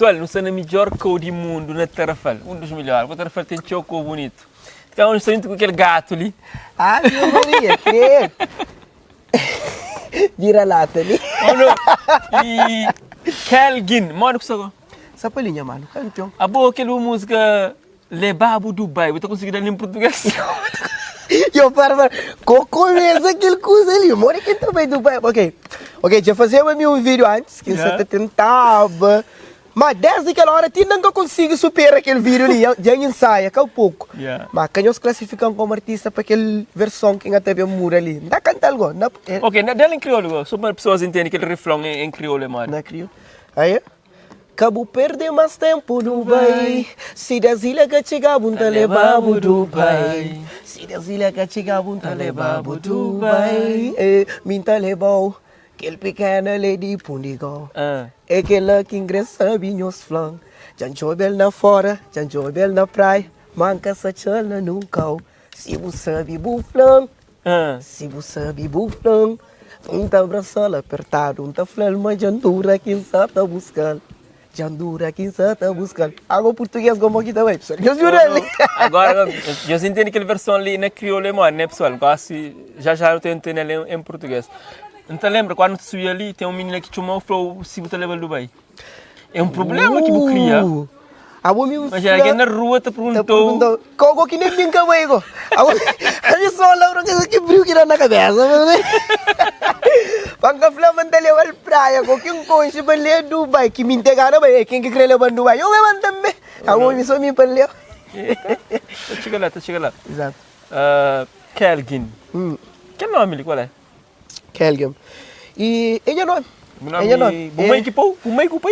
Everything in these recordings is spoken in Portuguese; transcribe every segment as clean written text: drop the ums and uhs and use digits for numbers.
Pessoal, não sei na melhor cor do mundo, na Tarrafal. Um dos melhores. O Tarrafal tem choco bonito. Então, eu sinto com aquele gato ali. Ah, meu Maria, que? Vira-lata ali. Oh, não. E Kelgin, mano, que você Essa palhinha, mano, campeão. a boa aquela música Lebabo Dubai. Eu tô conseguindo ler em português. Eu para, começa aquele coisa ali. Mora aqui também do bairro. Ok, já fazia meu vídeo antes, que você tentava. Mas desde aquela hora, tu nunca consigo superar aquele vídeo ali. Já ensaia, que é um pouco. Mas quem nós classificamos como artista para aquela versão que ainda teve mura ali. Não dá cantar algo. Ok, dela em crioulo. Só para as pessoas entenderem que ele refrão em crioulo, mano. Não é crioulo? Aí Cabo perder mais tempo no Dubai. Se das ilhas que chegam, tá levando Dubai. Se das ilhas que chegam, tá levando Dubai. Minta levou, aquele pequeno lady pundigo. É aquela que ingressa vinhos flan. Janjo bel na fora, janjo bel na praia. Manca essa chala no cal. Se você sabe buflão, se você sabe buflão. Tá abraçando apertado, tá falando, mas jandura quem sabe tá buscando. Jandura, quem sabe tá buscando. Água português como aqui também, pessoal. Eu juro ali. Agora, eu entendi aquela versão ali na crioulo, mano, né, pessoal? Já eu tenho entendido ali em português. Então lembra, quando tu subiu ali, tem um menino que chamou o flow, se você leva Dubai. É um problema que você cria. Mas já alguém na rua te perguntou. Como que nem brinca comigo? A gente só lembra que brilho que dá na cabeça. Quando a flama está levando praia, com quem conhece para ler Dubai, que me integra bem, quem que crê levar Dubai, eu levo também. A gente só me para ler. Chega lá. Exato. Kelgin. Que nome ele, qual é? Kelgin. E ele não.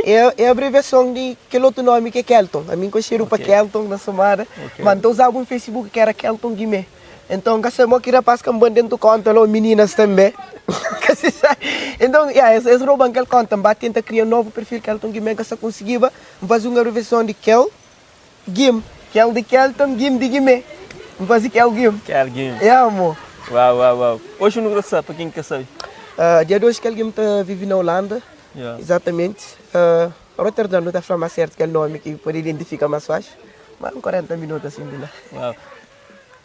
É a abreviação de aquele outro nome que é Kelton. A mim conheci para Kelton na Somara. Mas então usava um Facebook que era Kelton Guimê. Então, quando eu queria passar com dentro do conta, meninas também. Então, esse roubo que ele conta, tenta criar um novo perfil Kelton Guimê, que você conseguia fazer uma abreviação de Kel Gim. Kel de Kelton, Gim de Guimê. Fazer Kel Gim. Kel Gim. É, amor. Uau. Hoje não sabe, para quem quer saber. Dia 2 que alguém vive na Holanda, exatamente. Rotterdam não está falando mais certo que é o nome que pode identificar mais fácil, mas 40 minutos assim de lá. Uau.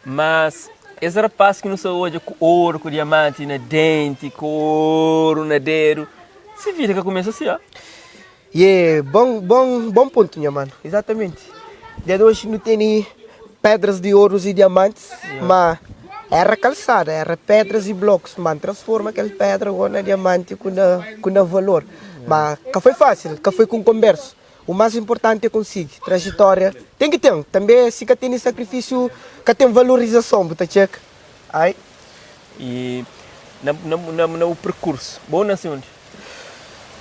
Mas esse rapaz que não sou hoje com ouro, com diamante na dente, com ouro na dedo, se vira que começa assim, ó. Bom ponto, minha mano, exatamente. Dia 2 não tem pedras de ouro e diamantes, mas era calçada, era pedras e blocos, mas transforma aquela pedra agora em diamante com valor. Mas que foi fácil, que foi com conversa. O mais importante é conseguir, trajetória. Tem que ter, também se que tem sacrifício, que tem valorização, bota check. Aí. E no percurso, bom nasce onde?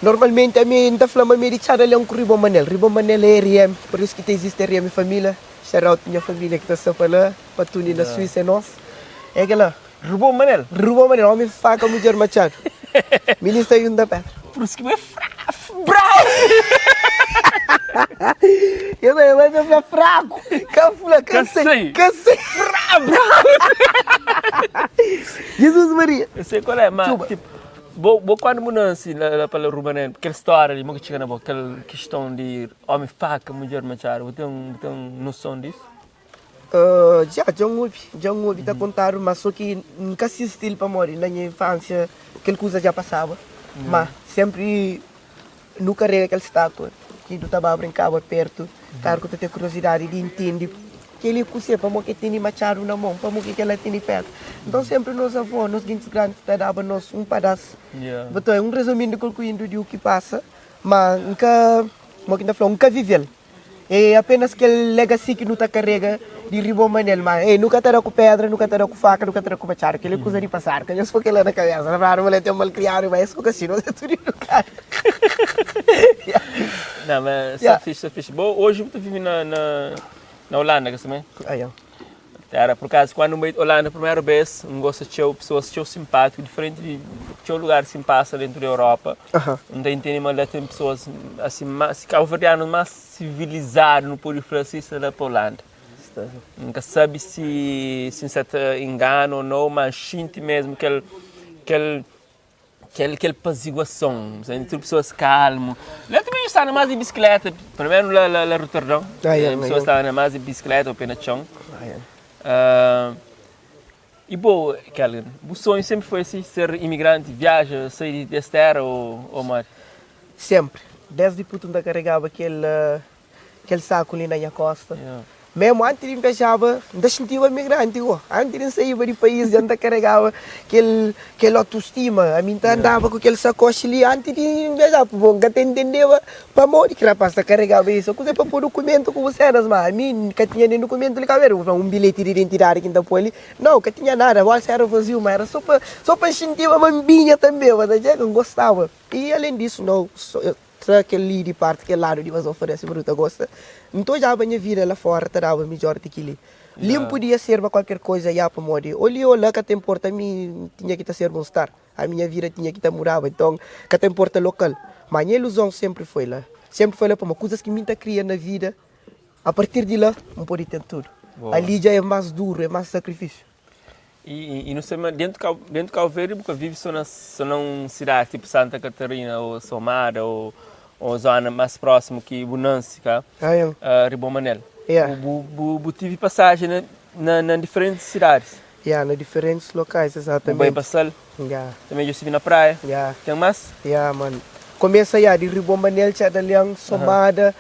Normalmente a minha está falando meio de chara com Ribon Manel. Ribon Manel é RM, por isso que existe RM família. Shout out minha família que está para lá, para tu na Suíça é nosso. É aquela. Rubom Manel, homem faca, mulher machado. Ministro aí da pedra. Por isso que é bravo. Eu não vou fraco. Cansei. Bravo. Jesus Maria. Eu sei qual é, mas tipo, quando mudança para o Rubanel, aquela história ali, que chega na boca, aquela questão de homem faca, mulher machado, você tem noção disso? Já um ouvi tá contar, mas só que nunca assisti para morrer na minha infância, aquela coisa já passava, mas sempre no carrega aquela estátua que tu estava brincava perto, claro que tu tem curiosidade de entender que ele cozinha para que tem machado na mão, para que ela tem perto. Então sempre nos avós, nos grandes grandes davam nos um pedaço. Então é um resumindo do que passa, mas nunca viveu. É apenas aquele legacy que não está carrega de Ribon Manel, mas nunca terá com pedra, nunca terá com faca, nunca terá com machado, aquele coisa de passar, que eu sou aquele na cabeça, na verdade, eu tenho um malcriado, mas isso assim, não é tudo no cara. Não, mas isso é fixe. Bom, hoje eu vivo na Holanda, que também. Era por causa quando eu Holanda a primeira vez, não gosto de pessoas simpáticas, diferente de lugar simpático dentro da Europa. Não tem mas tem pessoas assim, mais calvarianos, mais civilizados, não pode falar assim, da Holanda. Nunca sabe se se engano ou não, mas sinto mesmo aquela apaziguação, entre pessoas calmas. Lá também está na mais de bicicleta, primeiro lá Rotterdam. Pessoas estavam na mais de bicicleta, ou pena chão. E bom, Kelly, o sonho sempre foi assim, ser imigrante, viaja, sair dessa terra ou mais? Sempre. Desde puto ainda carregava aquele saco ali na minha costa. Mesmo antes de viajava, ainda sentia imigrante. Antes de sair do país, ainda carregava aquele autoestima. A mim andava com aquele sacoche ali antes de viajar. Bom, até entendeva para morrer que rapaz carregava isso. Eu coisa para pôr documento com você, mas a mim nunca tinha nem documento ali, cabelo. Um bilhete de identidade que ainda põe ali. Não, nunca tinha nada. O era vazio, mas era só para sentir uma mambinha também. Mas eu gostava. E além disso, não. Aquele de parte, aquele lado de você oferece bruta gosta. Então já a minha vida lá fora estava melhor do que ali. Lim podia ser para qualquer coisa já para morrer. Olhou lá que até importa a mim tinha que ser bom estar. A minha vida tinha que estar morava, então que até importa local. Mas a minha ilusão sempre foi lá. Sempre foi lá para uma coisas que me cria na vida. A partir de lá, não pode ter tudo. Boa. Ali já é mais duro, é mais sacrifício. E não sei, dentro de Cabo Verde, porque vive só numa cidade tipo Santa Catarina ou Somara ou zona mais próxima que Bonança, Ribomanel. Tive passagem na diferentes cidades. Nas diferentes locais, exatamente. Bem passar. Também eu estive na praia. Tem mais? Mano. Começa de Ribomanel, Chadaliang, Somada,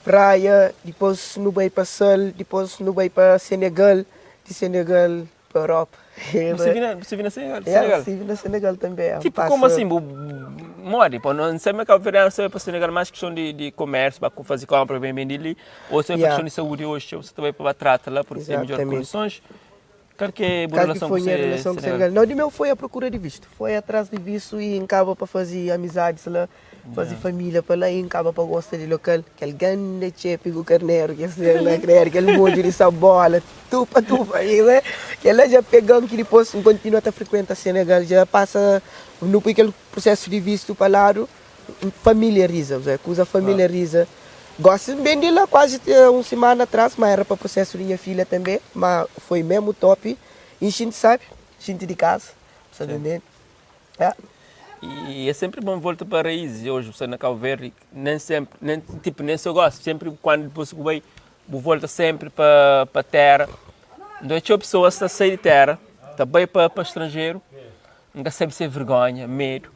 praia, depois no vai para Sal, depois no vai para Senegal, de Senegal para Europa. Você viu na Senegal? Você viu na Senegal também. Tipo, como assim? Mori, não sei como é que o verão você vai para o Senegal, mais questão de comércio, para fazer compra bem ali, ou você vai para questão de saúde hoje, você vai para a trata lá, porque tem melhores condições. Qual que é a relação com o Senegal? Não, de meu foi a procura de visto. Foi atrás de visto e acaba para fazer amizades lá, fazer família para lá e acaba para gostar de local. Aquele grande chefe com carneiro, aquele molho de sabola, tupa. Que ela já pegando que depois continua a frequentar Senegal, já passa no aquele processo de visto para lá, familiariza, coisa familiariza. Gosto bem de lá quase uma semana atrás, mas era para o processo de minha filha também, mas foi mesmo top. E a gente sabe, gente de casa, sabe entender? E é sempre bom voltar para raízes. Hoje você na Cabo Verde, nem só gosto, sempre quando depois volta sempre para a terra. Então é pessoas que saem de terra, também para estrangeiro, nunca sabe se é vergonha, medo,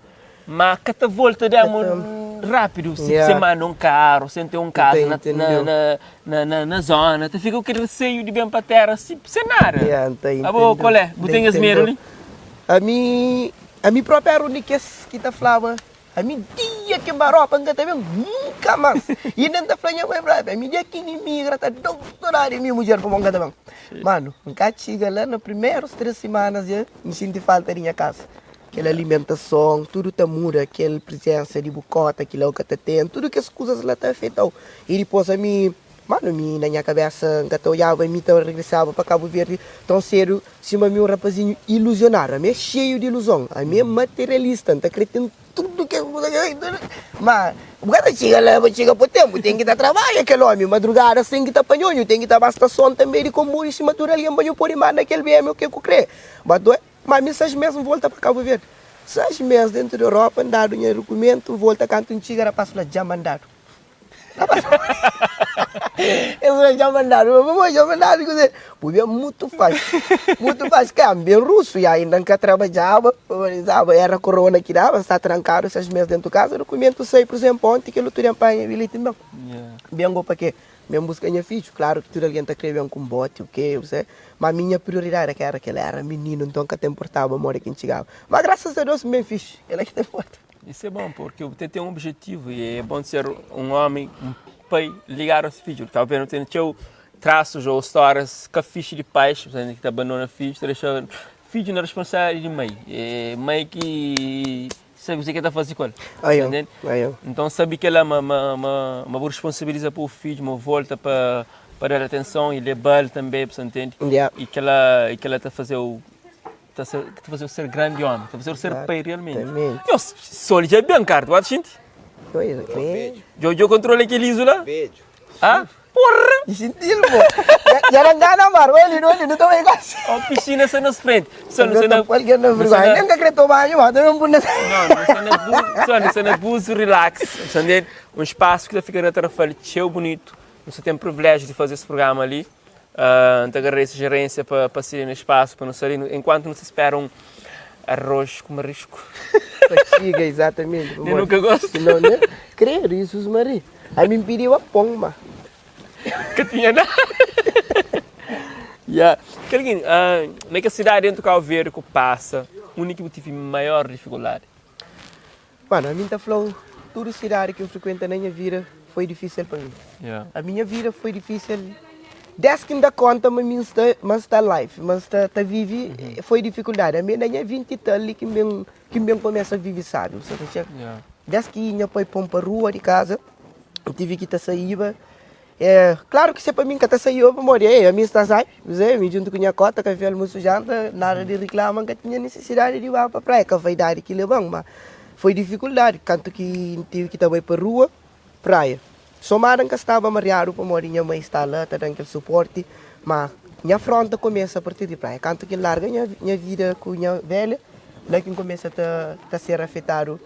mas cada volta dá rápido, se manda um carro, sem ter um carro na zona, tu fica aquele receio de vir para a terra, sem nada. Qual é? Tem as medo ali? A minha própria era a única que está falando. A minha dia que baropa também nunca mais. E não está falando mais bravo. A minha dia que imigra está doutorada e minha mulher para mongar também. Mano, nunca chega lá nas primeiras 3 semanas já me sinto falta da minha casa. Aquela alimentação, tudo está muda, aquela presença de bucota, aquilo que está tendo, tudo que as coisas lá estão feitas. E depois a mim, mano, na minha cabeça, que eu olhava e me regressava para Cabo Verde tão cedo, cima de um rapazinho ilusionado, a mim é cheio de ilusão, a mim é materialista, está acreditando tudo que é. Mas, o cara chega para o tempo, tem que estar trabalhando aquele homem, madrugada tem que estar panhonho, tem que estar bastante também de combo, e se matura ali, banho por imã naquele BM, o que eu creio. Mas 6 meses volta para Cabo Verde. 6 meses dentro da Europa, andado em documento, volta canto em Chigara, passo lá, já mandado. Eu já mandado, porque é muito fácil, que é bem russo, e ainda nunca trabalhava, era corona que dava, está trancado 6 meses dentro de casa, documento sei, por exemplo, ontem que eu tenho pai, bilhete não. Bem, para quê? Mesmo buscar minha filha, claro que tudo alguém está escrevendo com bote, o quê, você? Mas a minha prioridade era que ele era menino, então que até importava a mora que chegava. Mas graças a Deus, bem fixe, ele é que tem importa. Isso é bom, porque você tem um objetivo e é bom ser um homem, um pai ligado aos filhos. Talvez não tenha traços ou histórias que fixe de pais, que está abandonando filhos, deixa filho na responsabilidade de mãe. É mãe que sabe o que está fazendo com ele. Então sabe que ela é uma boa responsabilidade para o filho, uma volta para dar atenção e levar também, você entende? E que ela está fazendo está a fazer o ser grande homem, está a fazer o ser pai realmente. Eu sou já bem caro, tu acha, gente? Eu controlei aquele iso lá? Ah? Porra! Gentil, pô. Já não dá na mar, olha, não estou bem assim. A piscina está nas frente. Não pode que não vergonha. Nem que acredito mais, mas não pode. Não, você não é buzo relax, entende? um espaço que fica na Tarrafalha cheio bonito. Você tem o privilégio de fazer esse programa ali. Então agradeço a gerência para sair no espaço, para não sair, enquanto não se espera um arroz com marisco. Chega, exatamente. Eu nunca gosto. Não, né? Creio, Jesus Maria. A mim pediu a pomba. Que tinha nada. Carguinho, naquela cidade dentro do Cabo Verde que passa, o único que tive maior dificuldade? Mano, a mim está falando, toda a cidade que eu frequento na minha vida foi difícil para mim. A minha vida foi difícil. Desde que ainda conta, mas está live, mas está vive, foi dificuldade. A minha 20 e tal ali que bem começa a viver, sabe? Desde que eu fui para a rua de casa, eu tive que sair. Claro que se para mim que está saindo para morrer, a minha está saindo, me junto com a minha cota, café, almoço, janta, nada de reclamar que tinha necessidade de ir para a praia, que vai dar aquilo bom, mas foi dificuldade, tanto que tive que ir para a rua, praia. Somaram que estava mareado para morrer, minha mãe está lá, está dando aquele suporte, mas minha fronte começa a partir de praia, tanto que larga minha vida com minha velha, lá que começa a ser afetado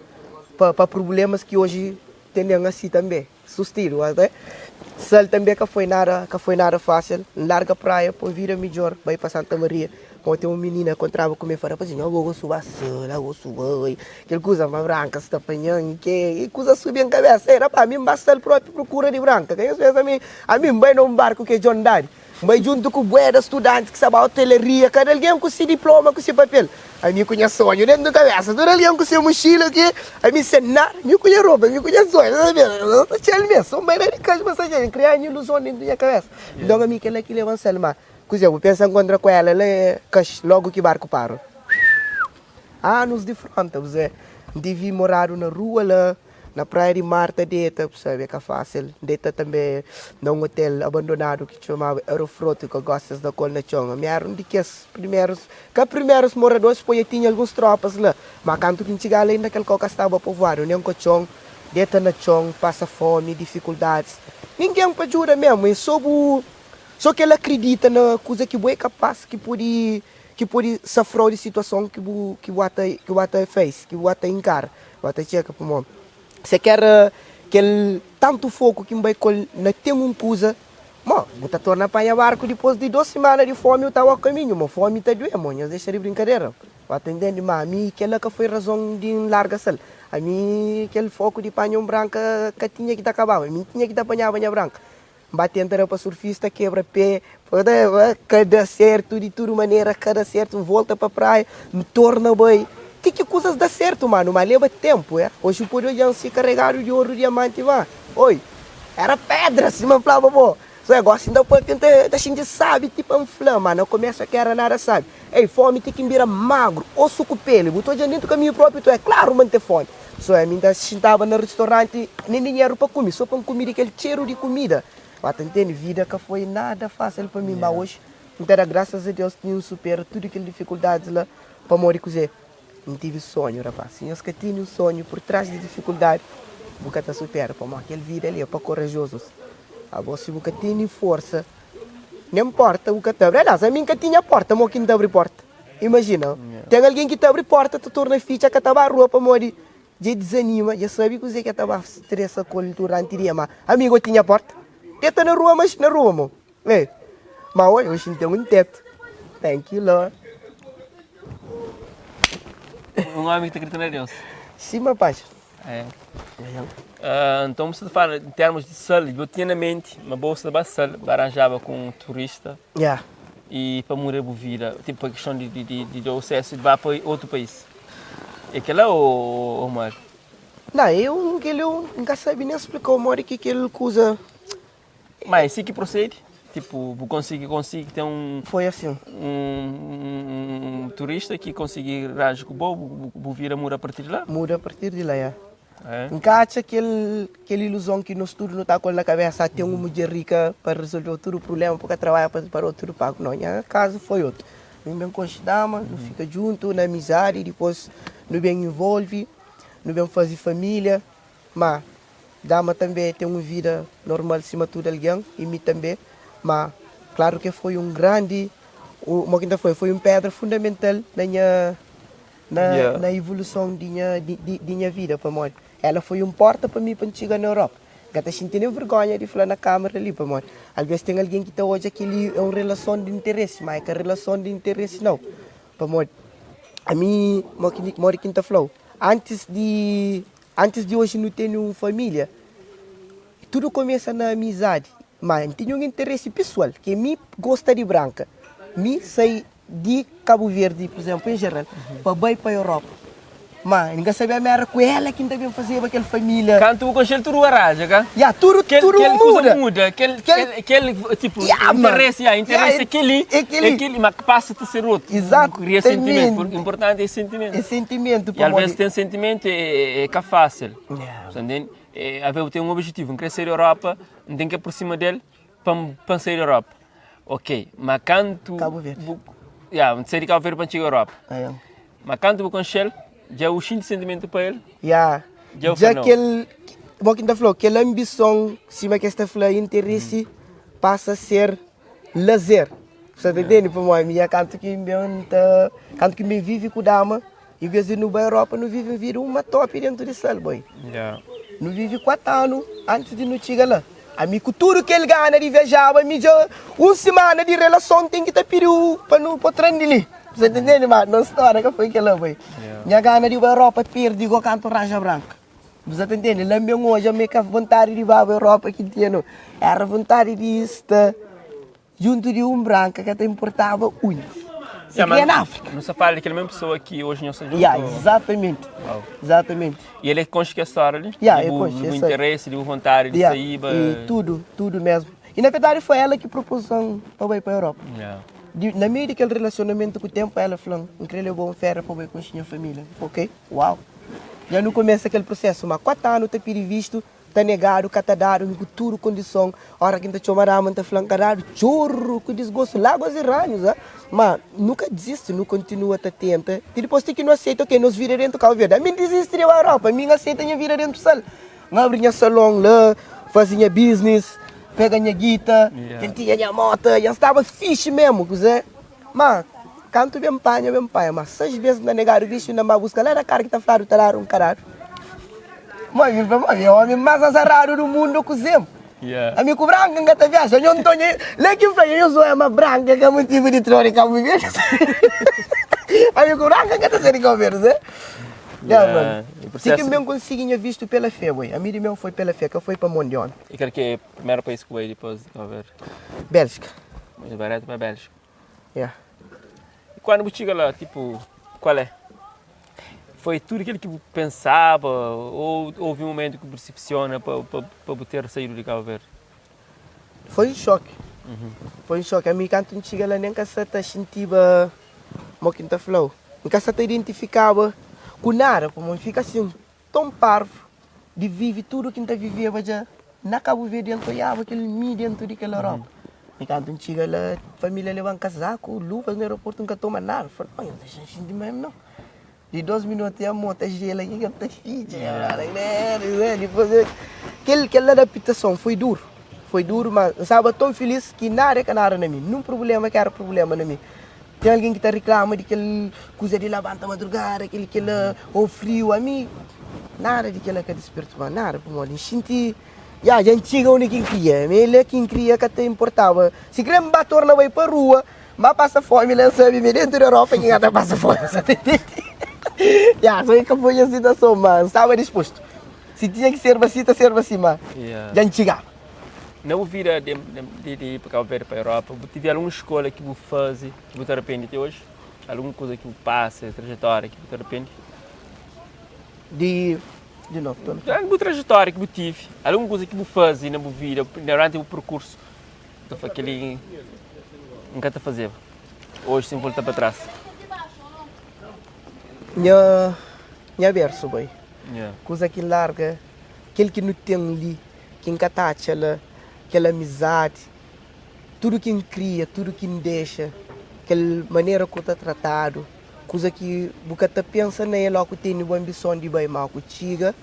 para problemas que hoje tem assim também, sustento, até. Sal também que foi nada fácil, larga a praia, para vir melhor, vai para Santa Maria. Quando tem uma menina que encontrava comigo fora, assim, eu vou subir a sala, eu vou subir, aquela coisa mais branca, se está apanhando, que coisa subir em cabeça, era para mim, basta o próprio procura de branca, que isso a mim vai num barco que é John Daddy, vai junto com bué estudantes que sabem hotelaria, cada alguém com seu diploma, com seu papel. A mim conhece sonho dentro da cabeça, todo alguém com seu mochila aqui, a mim cenar, me conhece roupa, me conhece sonho, não está cheio mesmo, são bem radicais, mas a gente criar ilusão dentro da minha cabeça. Então a mim que ela que leva a Selma. Coisa, eu penso em encontrar com ela, logo que o barco parou. Anos de frente, você devia morar na rua lá, na praia de Marta, deta, sabe, que é fácil. Deta também, num hotel abandonado que chamava Aerofrota, que gostas da Colna Chonga. Me eram de que os primeiros moradores, pois tinha algumas tropas lá. Mas quando que chegava lá, naquele que estava povoado, nem com Chong, deta na Chong, passa fome, dificuldades. Ninguém pode ajudar mesmo, é só que ela acredita na coisa que é capaz, que pode sofrer de situação que você fez, que você encara, você chega para o mundo. Você quer aquele tanto foco que vai não tem uma coisa, mas você torna a apanhar barco depois de 2 semanas de fome, eu estava a caminho, mas fome está doendo, mas deixa de brincadeira. Você entende? Mas a mim, aquela que foi a razão de largar sal. A mim, aquele foco de panhão branca que tinha que acabar, a mim tinha que apanhar a banha branca. Batendo para surfista, quebra pé, cada certo, de toda maneira, cada certo, volta para a praia, me torna bem. Que coisas dá certo, mano, mas leva tempo, é? Hoje eu podia se carregar de ouro, diamante, mano. Oi, era pedra, se me falava, pô. Só negócio, então, a gente sabe, tipo, um flama, mano, começa a querer nada, sabe? Ei, fome tem que virar magro, ou suco pele, botou dentro do caminho próprio, tu é claro, manter fome. Só a mim, sentava no restaurante, nem dinheiro para comer, só para comer aquele cheiro de comida. Você entende? Vida que foi nada fácil para mim, mas hoje, então, graças a Deus, tinha supera tudo aquelas dificuldades lá para morrer cozer. Não tive sonho, rapaz. Se eu que tinha um sonho por trás de dificuldade, você está supera, para aquela vida ali é para corajosos. A você nunca tinha força, não importa o que te abre. Aliás, a mim que tinha porta, mas quem te abre porta. Imagina, tem alguém que te abre porta, te torna ficha, que estava a rua para morrer. Já desanima, já sabe que você que estava estressa com a durante o dia, mas amigo tinha porta. Teta na rua, mas na rua, mano. Mas hoje tem um teto. Thank you, Lord. Um homem que está gritando a Deus. Sim, meu pai. Então, você fala em termos de sal, eu tinha na mente uma bolsa de sal, arranjava com um turista. E para morrer a vida, tipo a questão de acesso de vá para outro país. É aquela ou mais? Não, eu nunca sabia nem explicar o modo que aquele coisa. Mas sim que procede? Tipo, consigo ter Foi assim. Um turista que conseguir arranjar com o bobo, vir a morar a partir de lá? Muda a partir de lá, Encaixa aquela ilusão que nós tudo não está com na cabeça, tem uma mulher rica para resolver todo o problema, porque trabalha para outro pago. Não, minha casa foi outro. Não bem constama, não fica junto, na amizade, depois não bem envolve, não bem fazer família, mas dama também tem uma vida normal acima de tudo alguém, e mim também, mas claro que foi um grande, foi uma pedra fundamental na evolução da minha vida, para mim. ela foi porta para mim para chegar na Europa. Gata sentindo vergonha de falar na câmara ali, amor. Às vezes tem alguém que está hoje aquele é uma relação de interesse, mas é relação de interesse não. Amor, a mim, moro quinta flow. Antes de hoje não tenho família, tudo começa na amizade. Mas tenho um interesse pessoal, que me gosta de branca. Me sai de Cabo Verde, por exemplo, em geral, para ir para a Europa. Mas ninguém sabia a com ela que também fazia aquela família. Quando o conselho tudo arranja, cá? Tudo muda. Aquele tipo, interesse aquele, mas que passa a ser outro. Exato. Cria sentimento, porque o importante é sentimento. É sentimento. E às vezes tem sentimento, é fácil. Às tem um objetivo, crescer na Europa, não tem que ir por cima dele para sair da Europa. Ok, mas quando... Cabo Verde. Sair de Cabo Verde para chegar à Europa. Mas quando o conselho, já o sentimento para ele? Já aquele... Como que falou, aquela ambição, cima que está falando, interesse, passa a ser lazer. Você está entendendo? Para mim, canto que me vive com dama, em vez de ir na Europa, não vive uma top dentro de sal, boy. Não vive 4 anos antes de não chegar lá. A mim, com tudo que ele ganha de viajar, a mim já uma semana de relação tem que estar pedindo para não treinar ali. Você está entendendo, mano? Não história que foi aquela, boy. Minha gana de Europa perde igual canto raja branca. Você está entendendo? Lá mesmo hoje, a minha vontade de ir para a Europa que tinha, era vontade de estar junto de branca que até importava unha. Na África. Não se fala daquela mesma pessoa que hoje não se juntou. Exatamente. Exatamente. E ele é consciente que a história ali? O interesse, de vontade de sair. E tudo mesmo. E na verdade foi ela que propôs para ir para a Europa. Na meio daquele relacionamento com o tempo, ela falou, não queria levar uma fera para ir com a minha família. Ok, uau. Já não começa aquele processo, mas 4 anos está visto, está negado, está dado, com tudo condição. A hora que está chamando, está flancado, chorro, com desgosto, lágos e ranhos. Mas nunca desiste, não continua, está tenta. E depois tem que não aceita, ok, nós vira dentro do Cabo Verde. A mim desiste da Europa, a mim aceita a vira dentro do sal. Não abre salão lá, fazia business, pega minha guita, tinha minha moto, já estava fixe mesmo, José. Mas, canto bem pai, mas 6 vezes na negar o bicho na má busca, lá era cara que está falando, está lá um caralho. Mas, é o homem mais azarado do mundo, José. A mim com branca que está viajando, eu não estou nem... Leque para eu sou uma branca que é motivo de troca Cabo Verde. A mim com branca que está sendo Cabo Verde, Zé. Se que mesmo conseguia visto pela fé, boy. A minha foi pela fé, que foi para Mondion. E quero que é o primeiro país que veio depois de Cabo Verde? Bélgica. Mais barato para a Bélgica. E quando você chega lá, tipo, qual é? Foi tudo aquilo que pensava ou houve um momento que percepciona para ter saído de Cabo Verde? Foi um choque. Foi um choque. A mim, quando eu cheguei lá, nem que se sentia uma quinta flow. Nem que se identificava com nada, como fica assim, tão parvo de viver tudo que a gente vivia já na Cabo Verde, dentro dentro daquela Europa. E quando a gente chega lá, a família leva um casaco, luvas no aeroporto, nunca toma nada. Falei, não, deixa a gente mesmo não. De 2 minutos a moto gela aqui, que está ficha. Depois, aquela adaptação foi duro, mas estava tão feliz que nada na mim. Nenhum problema que era problema na mim. Tem alguém que está reclamando de aquele coisa de lavar a madrugada, aquele ou frio. A mim, nada de aquela que despertou, nada. Como a gente chega onde quem cria. Ele é quem cria que até importava. Se quer me bater na vai para a rua, mas passa fome, ele sabe, dentro da Europa, quem até passa fome. Só que foi a situação, mas estava disposto. Se tinha que ser vacina, mas já chegava. Não vira de ir para Cabo Verde, para a Europa, tive alguma escolha que você faz, que você arrepende até hoje? Alguma coisa que você passa, trajetória que você arrepende? De novo, alguma trajetória que você tive, alguma coisa que você faz na sua vida, durante o percurso, que ele nunca te fazia, hoje sem voltar para trás? Minha verso, boy. Coisa que larga, aquele que não tem ali, quem catacha lá, aquela amizade, tudo que cria, tudo que deixa, aquela maneira que está tratado, coisa que você pensa nela, que tem uma ambição de bem mal, que chega,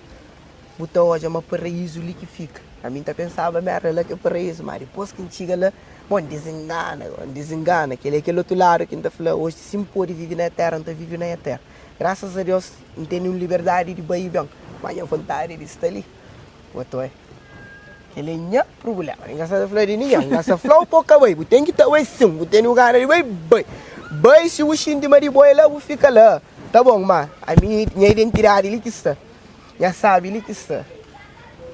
você hoje é um paraíso ali que fica. A mim tá pensava, merda, lá que é paraíso, mas depois que chega lá, bom, desengana, aquele outro lado que a gente fala, hoje sim pode viver na terra, não vive na terra. Graças a Deus, não tem liberdade de bem bem. mas a vontade de estar ali. Botou é. Ele não é problema. Ninguém sabe falar de ninguém. Ninguém sabe falar um pouco, boy. Tem que estar aí sim. Tem lugar ali, boy. Boy, se o xinto de mariboy lá, vou ficar lá. Tá bom, mas a minha identidade ali que está. Já sabe ali que está.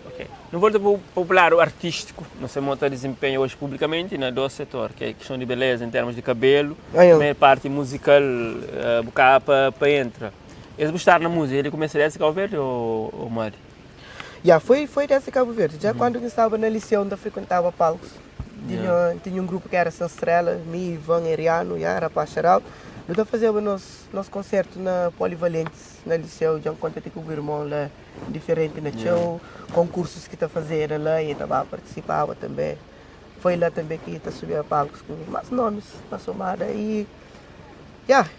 Ok. No voto popular o artístico, não se monta desempenho hoje publicamente na do setor, que é questão de beleza em termos de cabelo, também parte musical, buscar para entra. Eles gostaram na música, ele começou a Cabo Verde ou Mari? Já foi dessa Cabo Verde. Já quando eu estava na liceu, onde eu frequentava palcos, tinha um grupo que era San Estrela, me, Ivan, Eriano, já era Pacharal. Nós fazíamos nosso concerto na Polivalentes, na liceu, já conta com o irmão lá, diferente na show, concursos que está fazendo lá e estava participava também. Foi lá também que está subindo a palcos com mais nomes na somada e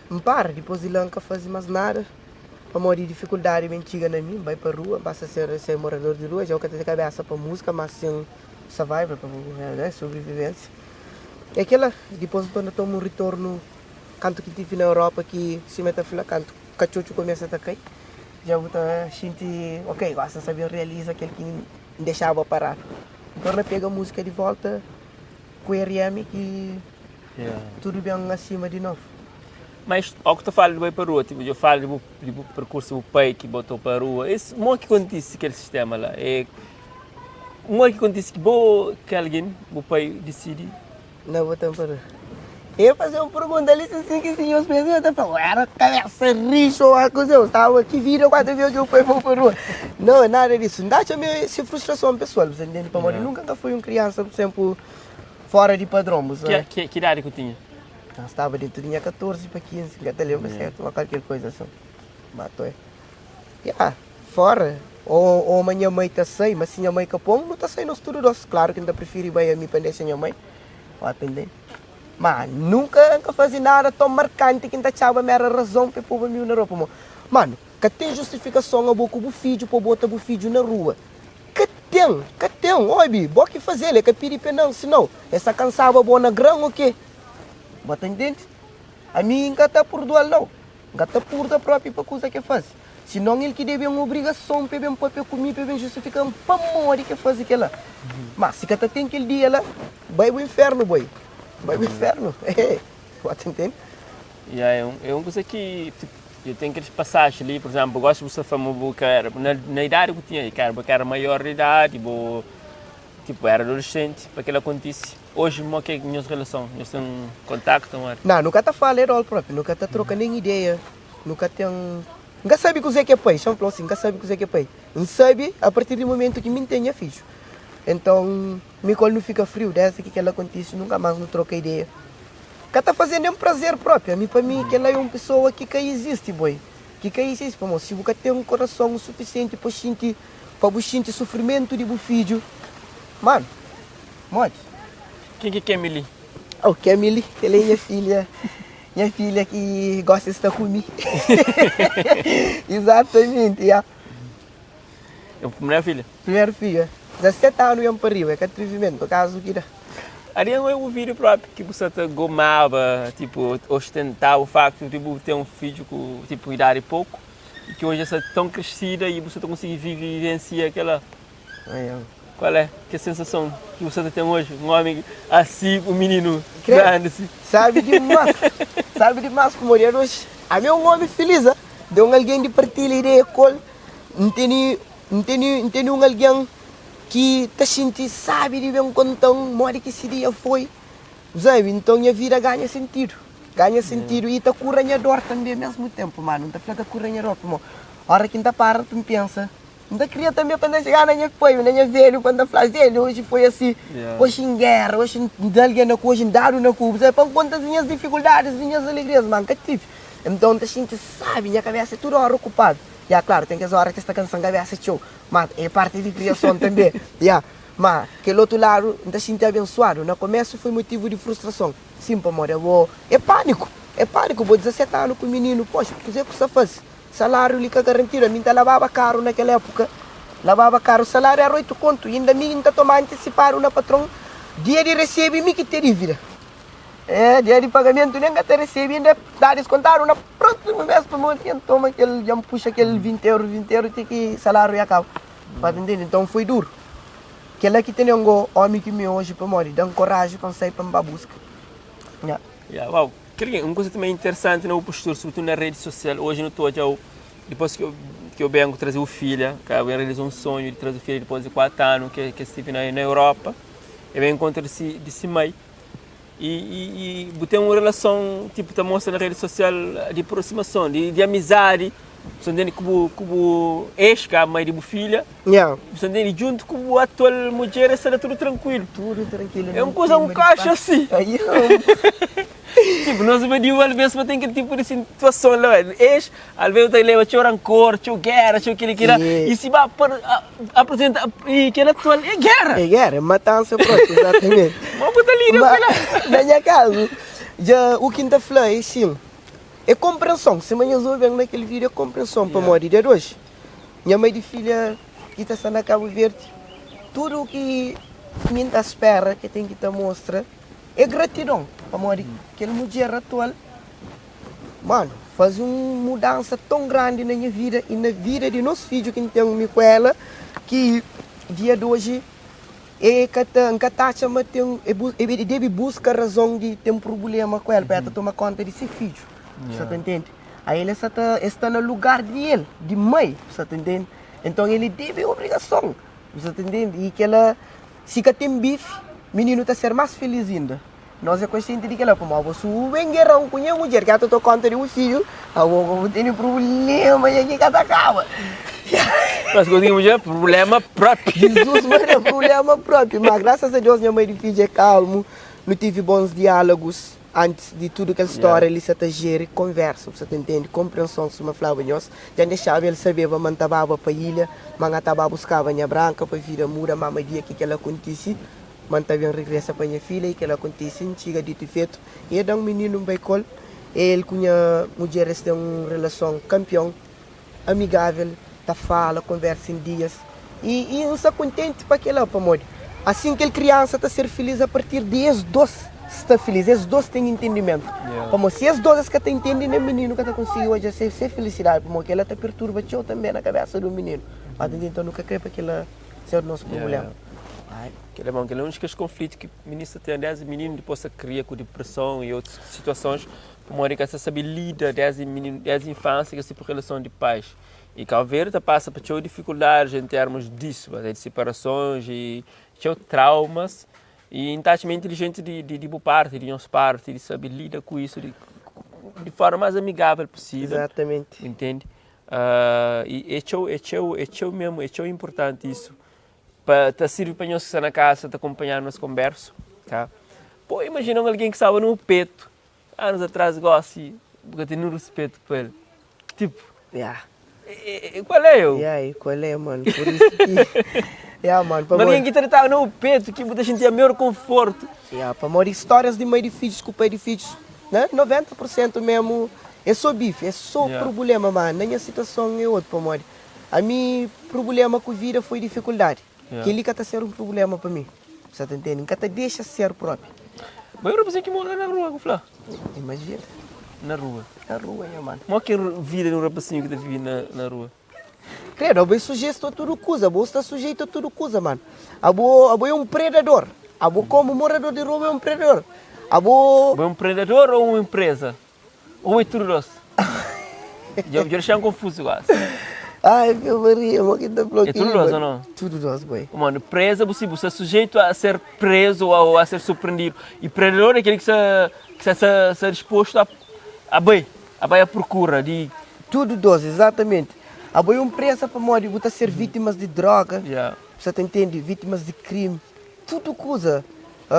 me para, depois de lá nunca fazia mais nada. Para morrer dificuldade bem antiga na mim, vai para a rua, basta ser morador de rua, já que tem cabeça para música, mas sem survival, para sobrevivência. E aquela, depois quando eu tomo um retorno, canto que tive na Europa, que se mete a fila, canto, cachocho começa a cair, já vou estar sentindo, ok, gosta de saber realizar aquele que me deixava parar. Então eu pego a música de volta com o RM que tudo bem acima de novo. Mas, ao que tu fala de ir para a rua, tipo, eu falo do percurso do pai que botou para a rua, esse o que acontece aquele sistema lá? O que acontece que alguém, o pai decide? Não vou para a rua. Eu fazer uma pergunta ali, assim, que sim, os pessoas estão era cabeça rixa ou algo assim, eu estava aqui, vira quando viu que eu fui para a rua. Não, é nada disso. Não acha meio essa frustração pessoal, você entende? Para morrer, nunca fui uma criança, por exemplo, fora de padrão. Que idade que eu tinha? Eu estava dentro, tinha 14 para 15, até lembro certo, ou qualquer coisa assim. Matou é. Fora, ou a minha mãe está sem, mas se minha mãe capão, não está sem nos tudo doce. Claro que ainda prefiro ir bem a mim para deixar minha mãe, ou atender. Mas nunca fazia nada tão marcante que ainda achava a minha razão para pôr mim na roupa. Mano, que tem justificação a boca do filho para botar o filho na rua. Que tem, oi, boa que fazer, é que piripe não, senão, essa cansava boa na grão o quê? Bota entende? A mim nunca está por dual não. Nunca está por da própria para coisa que faz. Senão ele que deve uma obrigação para bem papel comigo, para bem justificar um pamor que faz aquela. Mas se cada tem aquele dia lá, vai o inferno, boy. Vai o inferno. Bota entende? É uma coisa que tipo, eu tenho aqueles passagens ali, por exemplo, eu gosto de você famoso na idade que eu tinha, que era maior de idade, tipo, era adolescente, para que ela acontecesse. Hoje, como é que é a minha relação? Nós temos contacto? Não, nunca está falando ao próprio, nunca está trocando nem ideia, nunca tem... Nunca sabe o que é pai, chama assim, nunca sabe o que é pai. Não sabe a partir do momento que me tenha filho. Então, meu colo não fica frio, desde que ela acontece, nunca mais não troca ideia. Que está fazendo é um prazer próprio, para mim, que ela é uma pessoa que existe, boy. Que existe, para se você tem um coração suficiente para sentir sofrimento de filho, mano, mode. Quem que é Emily? Oh, que é Emily, ela é minha filha. Minha filha que gosta de estar comigo. Exatamente, É a primeira filha? Primeira filha. 17 anos iam para Rio, é que atrevimento, por causa que dá. Ali é um vídeo próprio que você gomava, tipo, ostentar o facto de tipo, ter um filho com tipo, idade e pouco, e que hoje é tão crescida e você consegue vivenciar aquela... Qual é? Que sensação que você tem hoje? Um homem assim, um menino grande assim. Sabe demais como ele hoje. A mim é um homem feliz, de alguém de partilha ideia com não tem alguém que te sente, sabe, de bem contão, mora que esse dia foi. Sabe? Então a vida ganha sentido. E está corranhador também ao mesmo tempo, mano. Não está corranhador, como a hora que ainda para, tu pensa. Ainda queria também quando chegar na minha pai, na minha velho, quando fazer, hoje foi assim, hoje em guerra, hoje em alguém na coisa, em dado na Cuba, para contar as minhas dificuldades, as minhas alegrias, mano, que tive. Então a gente sabe, minha cabeça é toda hora ocupada. Claro, tem que as horas que esta canção cabeça show, mas é parte de criação também. Mas aquele outro lado, a gente é abençoado. No começo foi motivo de frustração. Sim, amor, é pânico, vou 17 anos com o menino, poxa, o que você faz? Salário ali que garantido, a mim lavava caro naquela época, o salário era 8 conto, e ainda a mim ainda tomava antecipado na patrão, dia de receber, me que ter dívida. dia de pagamento nem que te recebe, ainda dá descontar na próxima mês para morrer. Quem toma aquele, já puxa aquele 20 euros, tem que salário e acaba. Para entender? Então foi duro. Aquela que tem um homem que me hoje para morrer, dá coragem para sair para me buscar. Uau. Uma coisa também interessante na postura, sobretudo na rede social, hoje no todo, depois que eu venho trazer o filho, que eu realizei um sonho de trazer o filho depois de 4 anos, que estive na Europa, eu encontro desse meio. E tem uma relação, tipo, tá mostrando na rede social de aproximação, de amizade, você entende como ex, que é a mãe de filha, você entende, junto com a atual mulher, está tudo tranquilo. Tudo tranquilo. É uma coisa, um caixa assim. Tipo, nós medimos às vezes, mas tem aquele tipo de situação lá, ex, às vezes tem leva tinha rancor, tinha guerra, tinha aquele que era, e se vai apresentar, e que era atual, é guerra. É guerra, é matança própria, exatamente. Vamos botar ali, na minha casa, já o que está falando é assim, é compreensão, se amanhã eu venho naquele vídeo, é compreensão para morrer de hoje. Minha mãe de filha, que está na Cabo Verde, tudo o que me espera, que tem que te mostrar, é gratidão para morrer. Aquela mulher atual, mano, faz uma mudança tão grande na minha vida e na vida de nosso filho que tem com ela, que dia de hoje é que deve buscar razão de ter um problema com ela, para tomar conta de seu filho, você entende? Aí ele está no lugar de ele, de mãe, você entende? Então ele teve obrigação, você entende? E que ela, se que tem bife, menino está ser mais feliz ainda. Nós é consciente de que ela, como você vem guerrão com a mulher que ela está conta de um filho, eu tenho problema e aqui cada acaba. Mas quando digo mulher, problema próprio. Jesus, mas é problema próprio. Mas graças a Deus, minha mãe de filho é calmo, não tive bons diálogos antes de tudo aquela história, ele se atagir, conversa, você entende? Compreensão, se uma falava nós, já deixava ele saber, mas estava para a ilha, mas estava buscava a branca para vir a mura, mas dia que ela acontece. Manteve regressa para minha filha e que ela acontece, chega dito e feito. E é um menino bem col, ele com a mulher tem uma relação campeão, amigável, tá fala, conversa em dias. E eu estou contente para aquela para morrer. Assim que ele criança está ser feliz a partir de os dois está feliz, os dois têm entendimento. Como se os dois que estão entendendo, o menino que está conseguindo hoje ser felicidade, porque ela está perturba também na cabeça do menino. Mas então nunca creio que ela seja o nosso problema. Que é bom, que é um dos conflitos que o ministro tem, desde menino depois cria com depressão e outras situações, como a que sabe lidar desde a infância que se por relação de pais. E Cabo Verde passa por dificuldades em termos disso, de separações e traumas, e então inteligente de boa parte, de nossa parte, de saber lidar com isso de forma mais amigável possível. Exatamente. Entende? E é importante isso. Para servir para nós que estão na casa, para acompanhar nas conversas. Tá? Pô, imagina alguém que estava no peito, anos atrás, gosta porque tem um respeito por ele. Tipo, qual é eu? Qual é, mano? Por isso que... mano, mas alguém que estava no peito, que muita gente tinha melhor conforto. Para morrer histórias de mãe de filhos, com pai de filhos, né? 90% mesmo é só bife, é só problema, mano. Nem a situação é outra para morrer. A minha problema com a vida foi dificuldade. Que ele está ser um problema para mim. Você está entendendo? Que deixa ser próprio. Mas eu não que mora na rua, Flá. Imagina. Na rua? Na rua, mano. Mas que vida no rapazinho que está vivendo na rua? Credo, eu sou sujeito a tudo coisa. Eu estou sujeito a tudo coisa, mano. Eu é um predador. Eu como morador de rua é um predador. Eu é um predador ou uma empresa? Ou é tudo isso? Eu já achei confuso quase. Ai, meu Maria, mas que tá bloqueado. É tudo rosa ou não? Tudo rosa, boy. Mano, presa você é sujeito a ser preso ou a ser surpreendido. E predador é aquele que está disposto a bem à procura de... Tudo doce, exatamente. A boi presa para morrer, você ser vítimas de droga, você entende? Vítimas de crime, tudo coisa.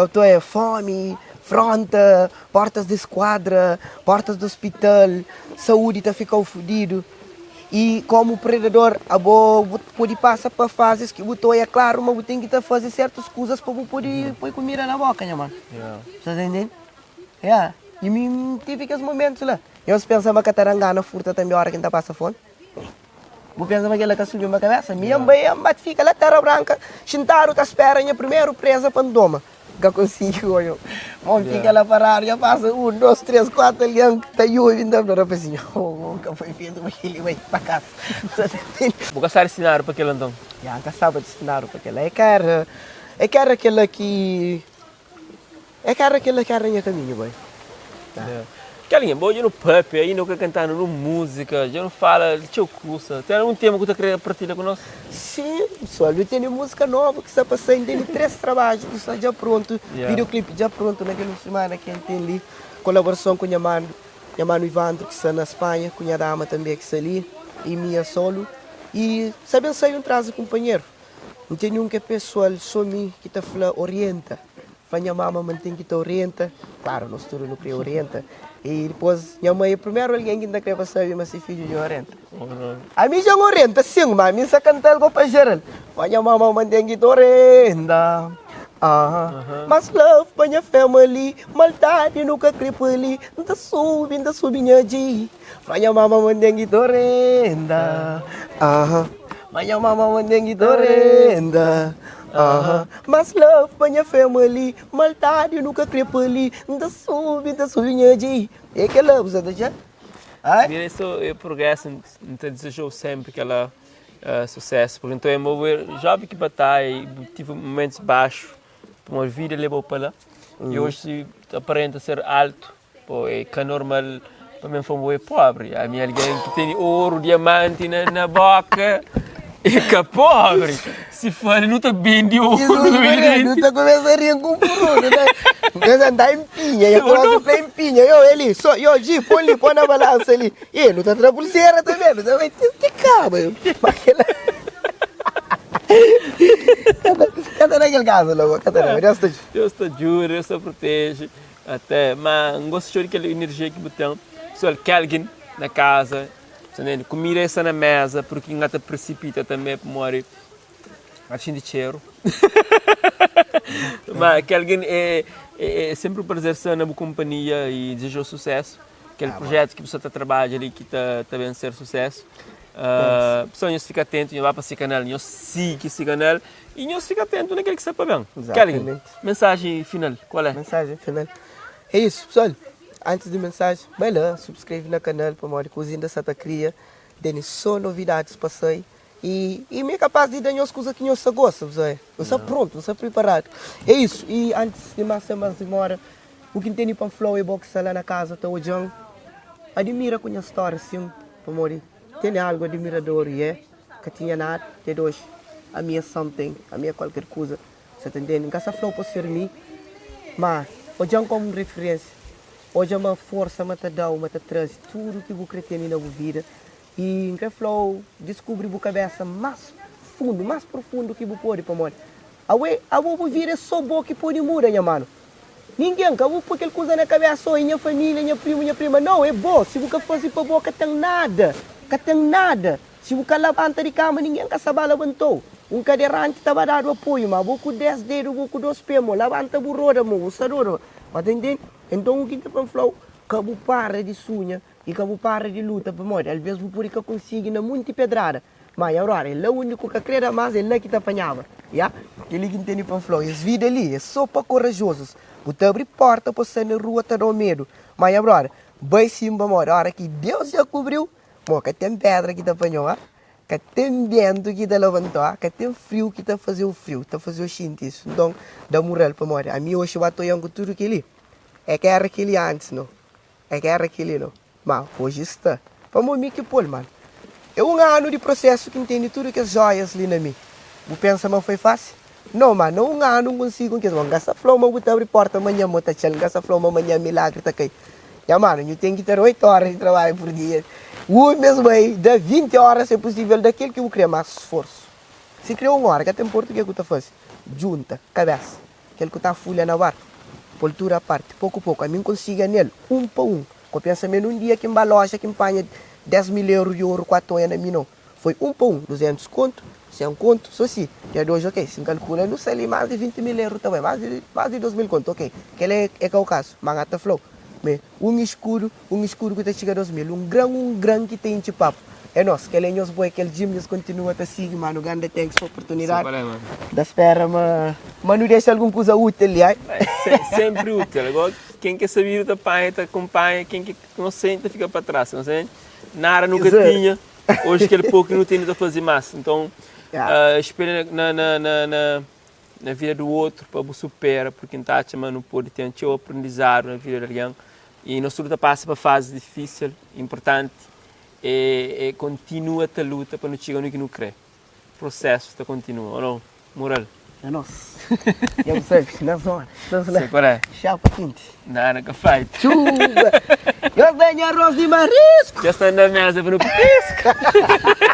Então é fome, fronta, portas de esquadra, portas do hospital, saúde está ficando fodido. E como predador, pode passar para fases que você é claro, mas você tem que fazer certas coisas para poder pôr comida na boca, né, mano? Você está entendendo? E me tive aqueles momentos lá. Eu pensava que a tarangana furta também a hora que ainda passa fome. Eu pensava que ela que subiu minha cabeça. Minha mãe fica lá, terra branca, sentaram, que espera a primeira presa para doma. que consigo eu. Mão fica lá parado, já passa 1, 2, 3, 4 ali, tá vindo para assim, nunca foi feito aquele vai para casa. Vou gastar ensinar para aquele então. Já nunca sabe ensinar para aquele. É cara aquela que minha caminho, boy. Calinha, bom, eu no pub, aí não quer cantar no música, já não fala de teu curso. Tem algum tema que você quer partilhar conosco? Sim, pessoal, eu tenho música nova que está passando, tenho 3 trabalhos que está já pronto, videoclipe já pronto naquela semana que tem ali, colaboração com minha mano Ivandro que está na Espanha, com minha dama também que está ali, e minha solo, e sabem sair um traje companheiro, não tem nenhum que é pessoal, só mim que está falando orienta, minha mama mantém que te orienta, claro, nós todos não queremos orienta, e depois minha mãe é primeiro alguém que ainda quer saber, mas se filho de orienta. A mim já orienta sim, mas a mim só canta algo para geral. Minha mama mantém que te orienta. Mas love para minha family, maldade nunca crepa ali, ainda sube minha dia. Minha mama mantém que te orienta. Minha mama mantém que te orienta. Mas love para minha family, maldade nunca crepa ali, ainda sube minha dia. É que love, sabe já? Mira, isso é progresso, então desejou sempre que ela sucesso, porque então é mover, já vi que batalha, tive momentos baixos, uma vida levou para lá, e hoje aparenta ser alto, pô, é que é normal, para mim foi muito pobre, a minha alguém que tem ouro, diamante na boca, é que é pobre, se fala, não está bem de ouro, não está começando a rir com o puro, né? Não andar em pinha, eu gosto de em pinha, eu só, Gi, põe na balança ali, e não está na pulseira também, não vai ter cabo, Canta naquele caso, logo, canta, Deus te ajuda, Deus te protege, até, mas não gosto de aquela energia que botam, pessoal, que alguém na casa, comida essa na mesa, porque ainda te precipita também para morrer. Acho de cheiro. Mas que alguém é sempre um prazer estar na boa companhia e desejo sucesso. Aquele projeto que você está trabalhando ali, que está a ser sucesso. Pessoal, fica atento, não vai para esse canal, não siga esse canal e não fica atento naquele que você está bem. Kelly, mensagem final, qual é? Mensagem final. É isso, pessoal. Antes de mensagem, vai lá, subscreve no canal para a cozinha da Santa Cria. Tem só novidades para sair. E me é capaz de dar as coisas que você gosta, você está pronto, você está preparado. É isso. E antes de mais demora, o que tem para flow e boxe lá na casa, tá o John. Admira com a história, sim, para morrer. Tem algo admirador, que tinha nada, tem dois. A minha something, a minha qualquer coisa. Você está entendendo? Essa flow pode ser mim, mas o John como referência. Hoje é uma força, me dá, me traz tudo que você tem na vida. E em que flow, descobre a cabeça mais fundo, mais profundo que você pode para morrer. A você vir é só boa que pode mudar, minha mano. Ninguém que você aquela coisa na cabeça, só minha família, minha prima. Não, é bom. Se você fosse para boa, tem nada. Tem nada. Se você levanta de cama, ninguém que sabe levantou. Um cadeirante estava dando apoio, mas você com 10 dedos, você com 2 pés, levanta a burroda, você adora. Entende? Então, o que é para flow? Que você para de sonhar e que você para de luta para morrer. Às vezes você pode conseguir na muita pedrada. Mas agora, é o único que quer mais, é lá que te apanhava. Aquele que entende para flow. Essa vida ali é só para corajosos. Você abre porta para sair na rua, te dá medo. Mas agora, vai sim para morrer. A hora que Deus já cobriu, que tem pedra que te apanhou, que tem vento que te levantou, que tem frio que te fazia o frio, te fazia o xintis. Então, dá moral para morrer. A mim hoje eu estou com tudo aquilo. É que era aquele antes, não. É que era aquele, não. Mas hoje está. Vamos me que pôr, mano. É um ano de processo que entende tudo que as joias ali na mim. Você pensa que foi fácil? Não, mano. Não um ano não consigo. Gasta flow, mas você abre porta amanhã, mota tchel. Gasta flow, amanhã, milagre, tá aqui. Mano, eu tenho que ter 8 horas de trabalho por dia. O mesmo aí, dá 20 horas se é possível, daquele que eu cria mais esforço. Se cria uma hora, que tem português que você faz? Junta, cabeça. Aquele que está folha na barra. Poltura a parte, pouco a pouco. A mim consiga nele, um para um. Com pensamento um dia que em loja que empanha 10 mil euros de ouro, 4 anos, a mim não. Foi um para um, 200 conto, 100 conto, só assim. Dia 2, ok. Se calcula, não sei ali mais de 20 mil euros também, mais de 2 mil conto, ok. Aquele é que é o caso, mangata flow. Um escuro que está chegando a 2 mil, um grão que tem de papo. é nosso, que ele é nosso boi, que ele gimnasio continua a seguir, mano, grande thanks por oportunidade. Sim, mano. Da espera, mas não deixa alguma coisa útil, aí. Sempre útil. Agora, quem quer saber da pai, acompanha, quem que não sente, fica para trás, não sei? Nara nunca tinha, hoje aquele pouco não tem a fazer mais. Então, espera na vida do outro para você superar, porque quem está não pode ter um aprendizado na vida de alguém. E nós tudo passa para fase difícil, importante, e continua a luta para não chegar no que não crê. O processo está continua, ou não? Moral. É nosso. Eu sei, na zona. Sei qual é? Chapa quente. Nada que faz. Chuva! Eu tenho arroz de marisco! Já está na mesa para não piscar.